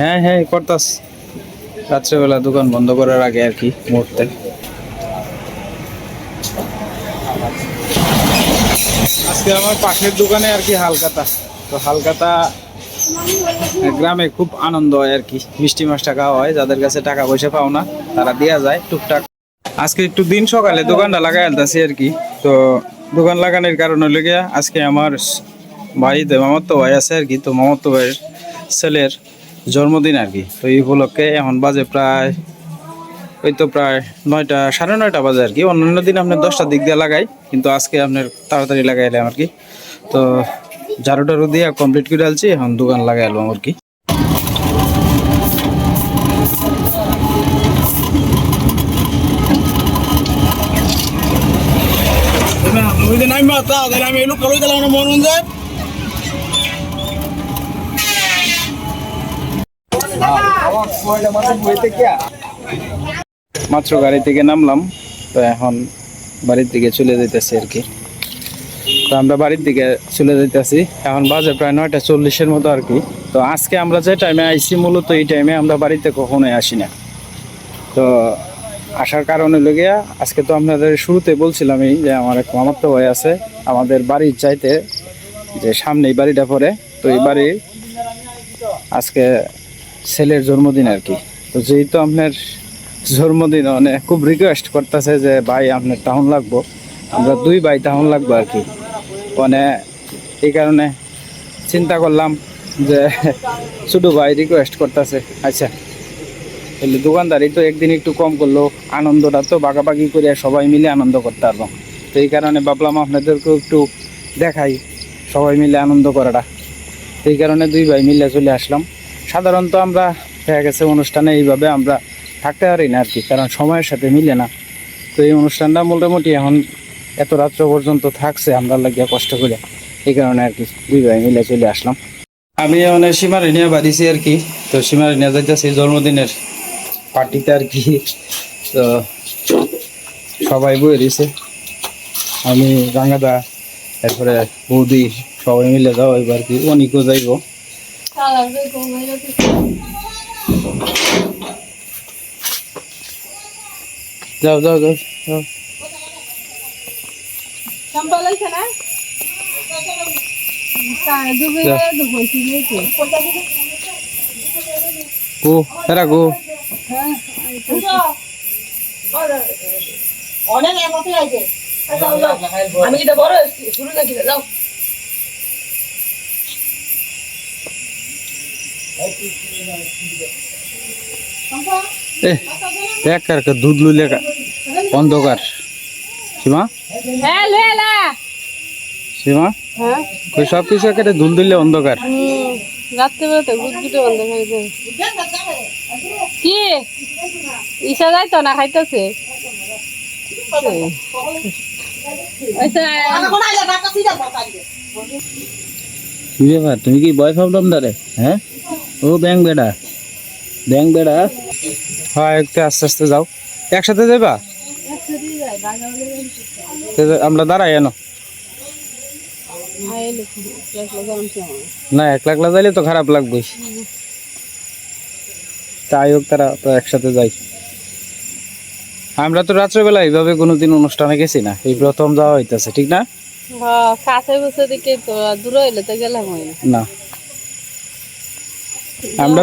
হ্যাঁ হ্যাঁ করতাস রাত্রেবেলা দোকান বন্ধ করার আগে আর কি মুহূর্তে। আজকে আমার পাশের দোকানে আর কি হালকাতা, তো হালকাতা গ্রামে খুব আনন্দ হয় আর কি, মিষ্টি মাছটা খাওয়া হয়, যাদের কাছে টাকা পয়সা পাও না তারা দেওয়া যায় টুকটাক। আজকে একটু দিন সকালে দোকানটা লাগাই আলতাছি আর কি। তো দোকান লাগানোর কারণ হলো গিয়া আজকে আমার বাড়িতে মামাতো ভাই আছে আর কি, তো মামাতো ভাইয়ের ছেলের জন্মদিন আর কি। তো এই উপলক্ষে এখন বাজে প্রায় ওই তো প্রায় 9টা 9:30 বাজে আর কি। অন্যান্য দিন আপনার 10টার দিক দিয়ে লাগাই, কিন্তু আজকে আপনার তাড়াতাড়ি লাগাই এলাম আর কি। তো ঝাড়ু টাড়ু দিয়ে কমপ্লিট করে আলছি, এখন দোকান লাগাই এলাম আর কি। মাত্র গাড়ি থেকে নামলাম, তো এখন বাড়ির দিকে চলে যাইতেছি আর কি। তো আমরা বাড়ির দিকে চলে যাইতেছি, এখন বাজে প্রায় 9:40 মতো আর কি। তো আজকে আমরা যে টাইমে আইছি মূলত এই টাইমে আমরা বাড়িতে কখনোই আসি না। তো আসার কারণ হলো গিয়া আজকে তো আপনাদের শুরুতে বলছিলামই যে আমার এক মামাতো ভাই আছে আমাদের বাড়ির চাইতে, যে সামনেই বাড়িটা পড়ে। তো এই বাড়ির আজকে ছেলের জন্মদিন আর কি। তো যেহেতু আপনার জন্মদিন মানে খুব রিকোয়েস্ট করতেছে যে ভাই আপনার টাউন লাগবো, আমরা 2 ভাই টাউন লাগবো আর কি। মানে এই কারণে চিন্তা করলাম যে ছোটো ভাই রিকোয়েস্ট করতেছে, আচ্ছা তাহলে দোকানদারি তো একদিন একটু কম করলো, আনন্দটা তো বাগাবাগি করে সবাই মিলে আনন্দ করতে পারবো। তো এই কারণে ভাবলাম আপনাদেরকেও একটু দেখাই সবাই মিলে আনন্দ করাটা। এই কারণে 2 ভাই মিলে চলে আসলাম। সাধারণত আমরা দেখা গেছে অনুষ্ঠানে এইভাবে আমরা থাকতে পারি না আর কি, কারণ সময়ের সাথে মিলে না। তো এই অনুষ্ঠানটা মোটামুটি এখন এত রাত্র পর্যন্ত থাকছে আমরা লাগিয়া কষ্ট করে, এই কারণে আর কি 2 ভাই মিলে চলে আসলাম। আমি মানে সীমারে নিয়ে বাড়িছি আর কি। তো সীমারে নিয়ে যাইতেছি জন্মদিনের পার্টিতে আর কি। তো সবাই বয়ে দিছে, আমি রাঙ্গাদা তারপরে বৌদি সবাই মিলে যাও এবার কি, অনেকও যাইব। যাও যাও যাও যাও। গো এরা গো আমি কি বড় শুরু নাকি যাও। দেখ আর দুধ লুলে অন্ধকার সীমা, সীমা ওই সব কিছু একেবারে দুল দিলে অন্ধকার। রাত্রেবেলাতে গুদগুদে অন্ধকার কি ইচ্ছা যাইতো না খাইতেছে। তুমি কি বয় প্রবলেম দারে? হ্যাঁ ও ব্যাং বেড়া, ব্যাং বেড়া। হ্যাঁ একটু আস্তে আস্তে যাও, একসাথে যাইবা? আমরা দাঁড়াই এনো না, 1 লাখ যাইলে তো খারাপ লাগবে। তাই হোক তারা তো একসাথে যাই। আমরা তো রাত্রেবেলা এইভাবে কোনোদিন অনুষ্ঠানে গেছি না, এই প্রথম যাওয়া হইতেছে, ঠিক না? কাছে বসে দিকে তো দূরে হইলে তো গেলাম না। আমরা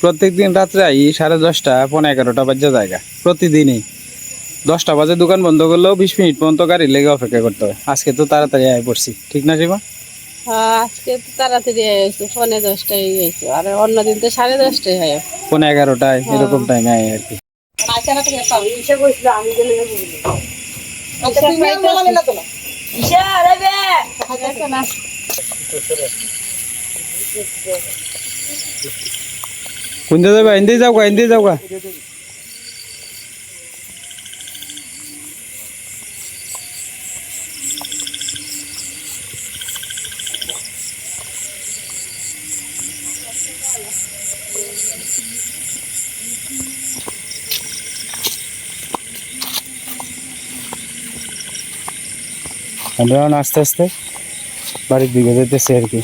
প্রত্যেকদিন রাত্রে আই 10:30 পৌনে 11টা বাজে জায়গা প্রতিদিনই। 10টা বাজে দোকান বন্ধ করলেও 20 মিনিট পর্যন্ত গাড়ি লেগে অপেক্ষা করতে হয়। আজকে তো তাড়াতাড়ি আয় পড়ছি, ঠিক না সীমা? আজকে তো তাড়াতাড়ি আইছো, 10:45টায় আইছো, আর অন্যদিন তো 10:30টায় হয়, পৌনে 11টায় এরকম টাইমে আয় আর কি। কোন যাবে? হিন্দি যাও গা, হিন্দি যাও গা। আমরা আস্তে আস্তে বাড়ির দিকে যেতেছি আর কি।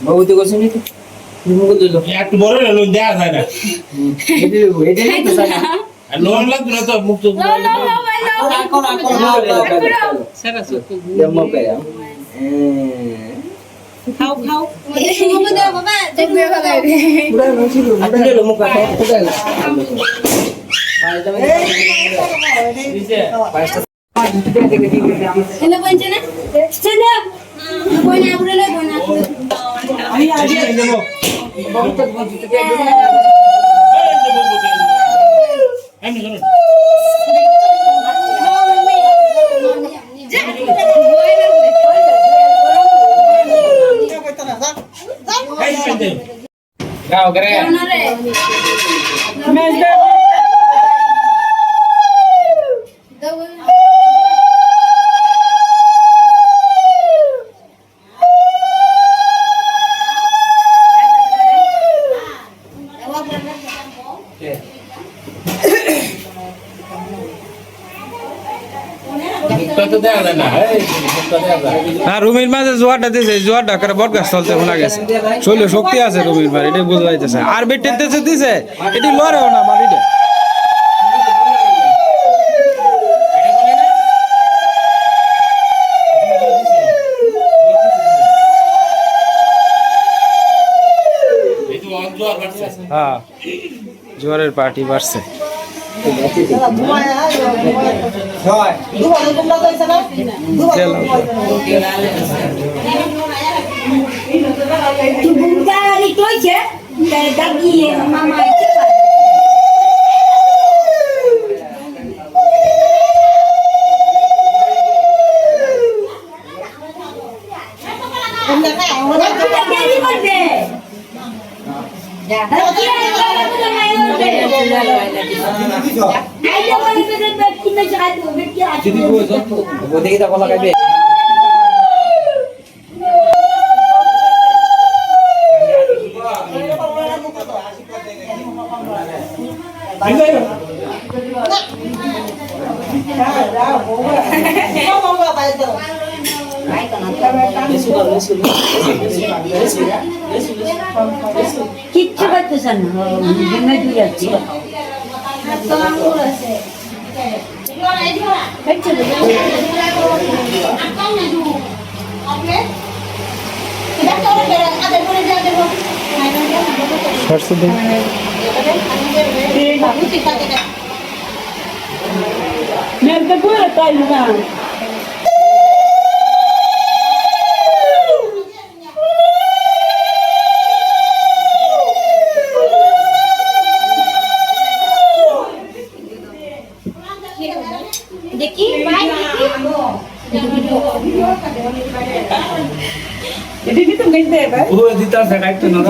বহুত করছেন তো একটু বড় লোন দেয়া যায় না এটাই তো জানা আর লোন লাগবে না তো মুক্ত খাও খাও গাও করে মুক্ত দেয়া যায় না এই মুক্ত দেয়া যায় হ্যাঁ রুমির মাঝে জোয়ারটা দিছে জোয়ারটা করে বট গাছ চলতে শোনা গেছে শৈল শক্তি আছে রুমির মাঝে এটা বোঝা যাইতেছে আর বেটের দেশে দিছে এটি লড়েও না বাড়িটা হ্যাঁ জোয়ারের পার্টি বাড়ছে কিচ্ছু করতেছেন না ঘেমে দূর যাচ্ছি দেখি পুরো দিতে আছে কাটতে না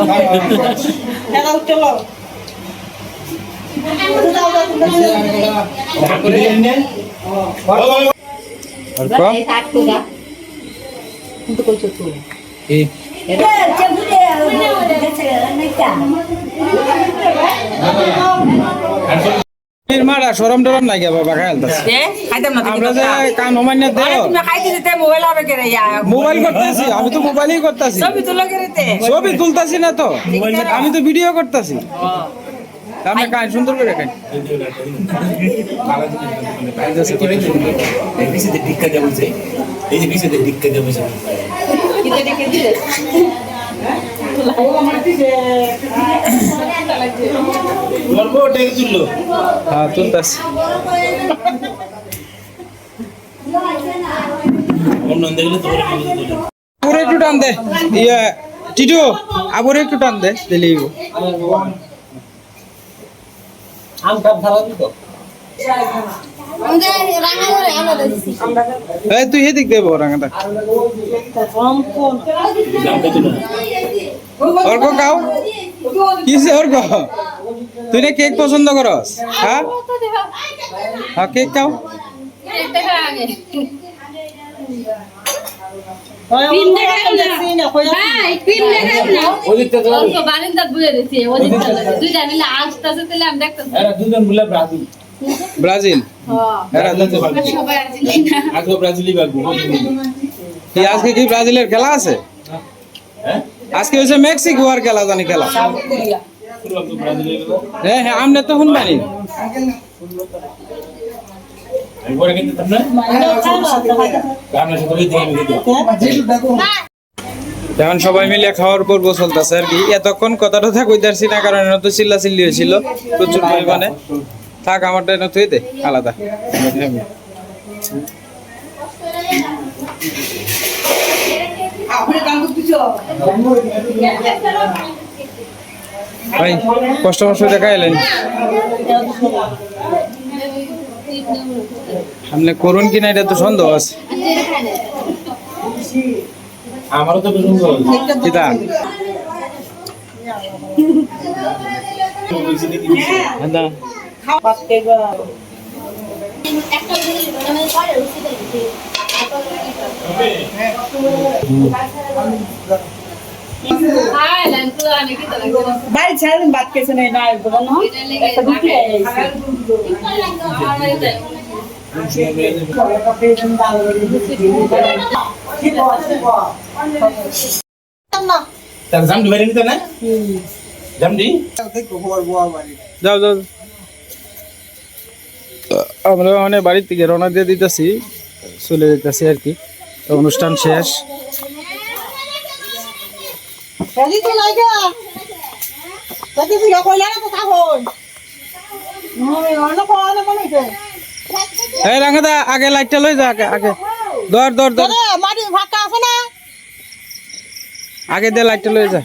আর কম কিন্তু কইছো তুই এই এটা চেবুলে মারা সরম টরম নাই গে বাবা খাইলতাছে আমরা যে কান অমান্য দেও মোবাইল করতেছি আমি তো মোবাইলই করতেছি ছবি তুলতাছি না তো আমি তো ভিডিও করতেছি আমরা কান সুন্দর করে খাই হ্যাঁ তুলতাছি পুরো একটু টান দে ইয়া টিটু আবার একটু টান দে দিলেই এই তুই এদিক দেব রাঙাটা অর্ক খাও কিসে অর্ক তুই না কেক পছন্দ করস হ্যাঁ হ্যাঁ কেক খাও ব্রাজিল আজকে কি ব্রাজিলের খেলা আছে আজকে হচ্ছে মেক্সিকো আর খেলা জানি খেলা হ্যাঁ হ্যাঁ আমরা তো শুনবানি এখন সবাই মিলে খাওয়ার পর্ব চলতেছে আর কি এতক্ষণ কথাটা কইতারছি না কারণ তো চিল্লা চিল্লি হয়েছিল প্রচুর পরিমাণে থাক আমারটা এনে তুই দে আলাদা ভাই কষ্ট মষ্ট দেখা এলেন আপনি করুন কিনা এটা তো সন্দেহ আছে আমারও তো কিতা না বাড়ি ছাড়েন বাদ কেছে নেই না তার জামডি বাইরে নিতে না জামডি যাও যাও আমরা মানে বাড়ির থেকে রওনা দিয়ে দিতেছি চলে যেতেছি আর কি তো অনুষ্ঠান শেষ এই রাঙাদা আগে লাইটটা লই যা আগে আগে দর দর দর আগে দে লাইটটা লই যা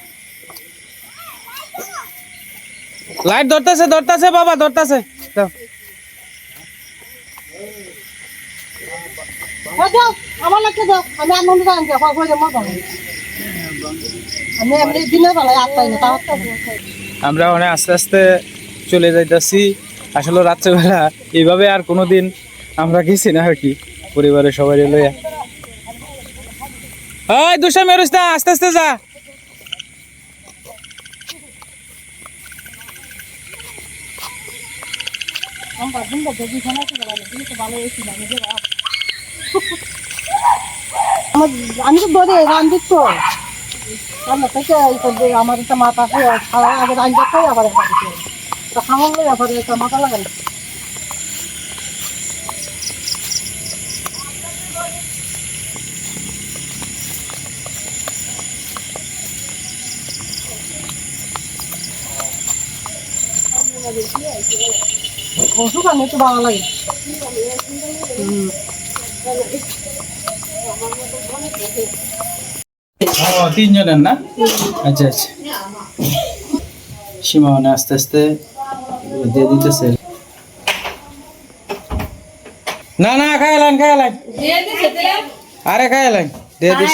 লাইট ধরতেছে ধরতেছে বাবা ধরতেছে দাও আমার লাগছে দাও আমি আনন্দ জানছি আমি এমনি দিনের বেলায় আটটাই না তাও আমরা অনেক আস্তে আস্তে চলে যাইতেছি আসলে রাত্রেবেলা এইভাবে আর কোনোদিন আমরা গেছি না আর কি পরিবারের সবাই লইয়া ওই দুশা মেরুস না আস্তে আস্তে যা আমি তো ধরে রান্ধি তো রান্না থেকে আমার একটা মাথা খাওয়ার আগে রান্ধতে খাই আবার তো খাওয়ালে আবার একটা মাথা লাগাই ওষুধ আনি একটু ভালো লাগে তিনজনের না আচ্ছা আচ্ছা সীমা মানে আস্তে আস্তে দিয়ে দিতেছে না না খাইলাম খাইলাম আরে খাইলাম দিয়ে দিস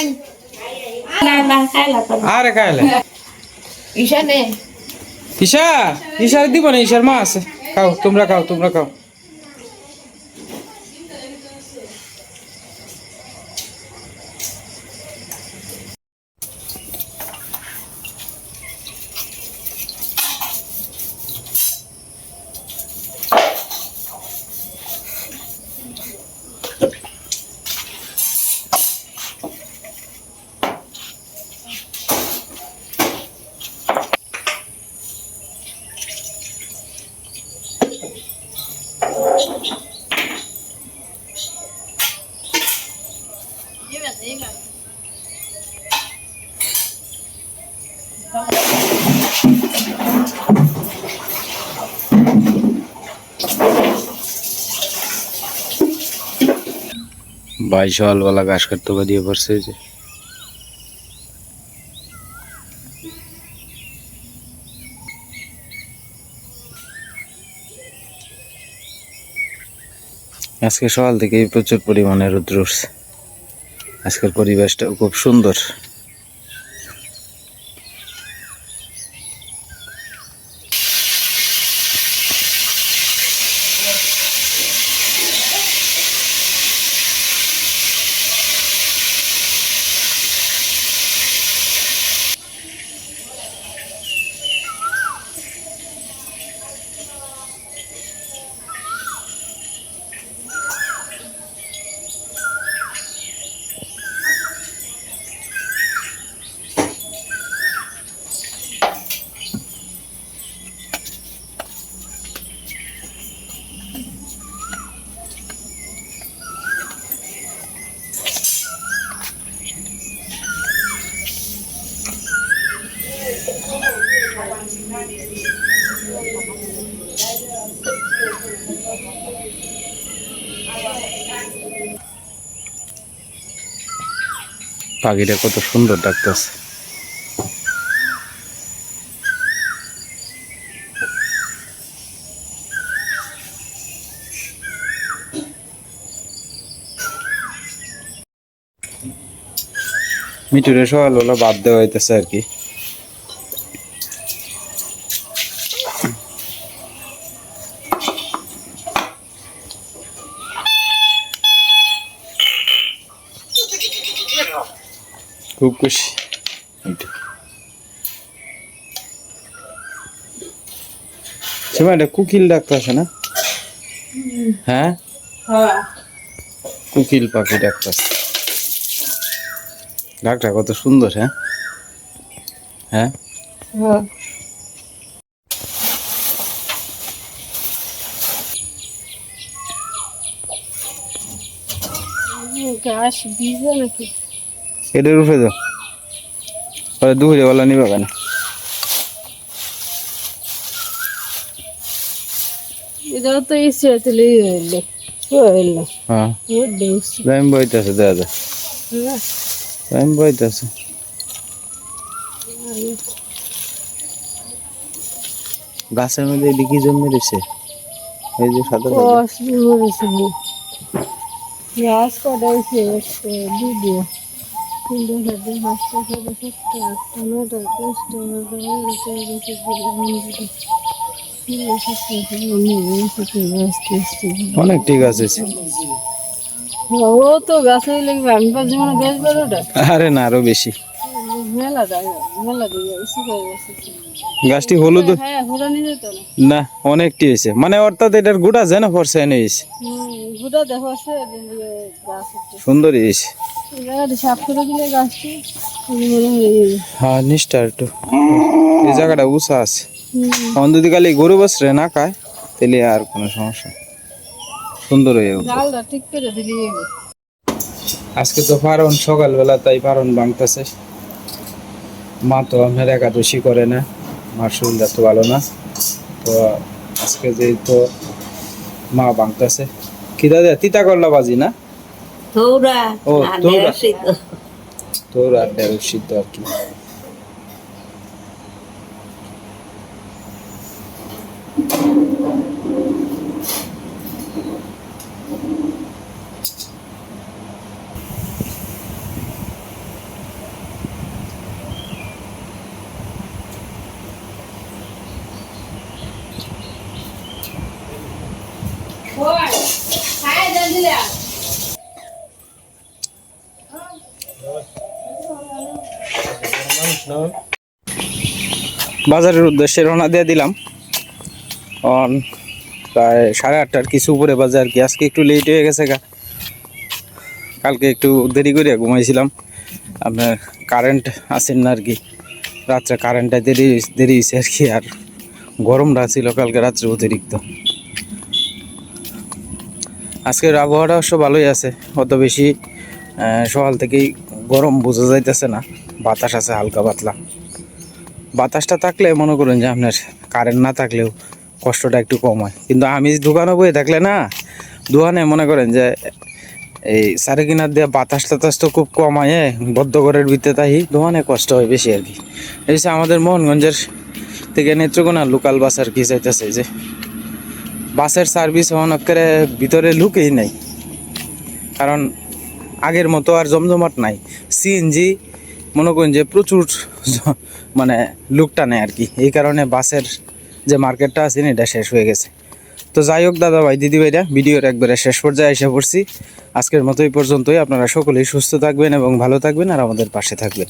আরে খাইলাম ঈশা ঈশার দিব না ঈশার মা আছে খাও তোমরা খাও তোমরা খাও ভাই সকালবেলা ঘাস কাটতে বেরিয়ে পড়ছে এই যে। আজকে সকাল থেকে প্রচুর পরিমাণে রোদ্র উঠছে। আজকের পরিবেশটা খুব সুন্দর। পাখিটা কত সুন্দর ডাকতেছে। মিঠুরে সকালবেলা বাদ দেওয়া হইতেছে আর কি। খুব খুশি। সেমা এটা কুকিল ডাকতেছে না? হ্যাঁ, কুকিল পাখি ডাকতেছে। ডাকটা কত সুন্দর। হ্যাঁ হ্যাঁ, ঘাস ভিজে নাকি? এটার উঠে দাও, পরে দুপুরে বেলা নিবা কেন? এটাও তো ইচ্ছে তুলে হইলো। হ্যাঁ, টাইম বইতেছে দাদা, টাইম বইতেছে। গাছের মধ্যে এদিকে জন্মে রয়েছে এই যে সাদা সাদা। গাছ কটাইছে দুটো তিনটে চারটে পাঁচটা ছটা সাতটা আটটা নটা দশটা 11টা 12টা 13টা 14টা 15টা 16টা 17টা 18টা 19টা 20টা 21টা 22টা 23টা 24টা 25টা 26টা 27টা 28টা 29টা 30টা 31sta ও তো গাছে লেগে আমি পাঁচ জীবনে 10-12টা। আরে না, আরো বেশি। মেলা মেলা দিয়ে শুকাই গেছে। গাছটি হলুদ হ্যাঁ ঘোরানি যেত না, না। অনেকটি হয়েছে, মানে অর্থাৎ এটার গোটা যেন ফরসে হয়েছে। ঘুরা দেখো আছে গাছ সুন্দরই হয়েছে। সাফ করে দিলে গাছটি হ্যাঁ, নিষ্ঠা একটু এই জায়গাটা উঁচা আছে। যদি খালি গরু বসরে না খায় তাহলে আর কোনো সমস্যা নেই, সুন্দর হয়ে যাবে। ডালটা ঠিক করে দিলি। আজকে তো পারন সকালবেলা, তাই পারন ভাঙতেছে। মা তো আপনার একাদশী করে না, মার শরীরটা তো ভালো না, তো আজকে যেহেতু মা ভাঙতেছে। কি দাদা তিতা করলা বাজি না? তোরা ও তোরা, সিদ্ধ তোরা ঢেঁড়স সিদ্ধ আর কি। বাজারের উদ্দেশ্যে রওনা দিয়ে দিলাম। প্রায় 8:30টার কিছু উপরে বাজে আর কি। আজকে একটু লেট হয়ে গেছে, কালকে একটু দেরি করে ঘুমাইছিলাম। আপনার কারেন্ট আসেন না আর কি, রাত্রে কারেন্টটা দেরি হয়েছে আর কি। আর গরমটা ছিল কালকে রাত্রে অতিরিক্ত। আজকের আবহাওয়াটা অবশ্য ভালোই আছে, অত বেশি সকাল থেকেই গরম বোঝা যাইতেছে না, বাতাস আছে হালকা পাতলা। বাতাসটা থাকলে মনে করেন যে আপনার কারেন্ট না থাকলেও কষ্টটা একটু কম হয়। কিন্তু আমি দোকানে বয়ে থাকলে না, দোকানে মনে করেন যে এই সারে কিনার দিয়ে বাতাস টাতাস তো খুব কম হয়, বদ্ধ ঘরের ভিতরে তাই দোকানে কষ্ট হয় বেশি আর কি। এই যে আমাদের মোহনগঞ্জের থেকে নেত্রকোনা লোকাল বাস আর কি চাইতেছে যে বাসের সার্ভিস অনেকের ভিতরে লুকেই নাই, কারণ আগের মতো আর জমজমাট নাই। সিএনজি মনে করেন যে প্রচুর মানে লুকটা নেই আর কি, এই কারণে বাসের যে মার্কেটটা আছে না এটা শেষ হয়ে গেছে। তো যাই হোক দাদা ভাই দিদি ভাইরা, ভিডিওর একবারে শেষ পর্যায়ে এসে পড়ছি। আজকের মতো এই পর্যন্তই। আপনারা সকলেই সুস্থ থাকবেন এবং ভালো থাকবেন আর আমাদের পাশে থাকবেন।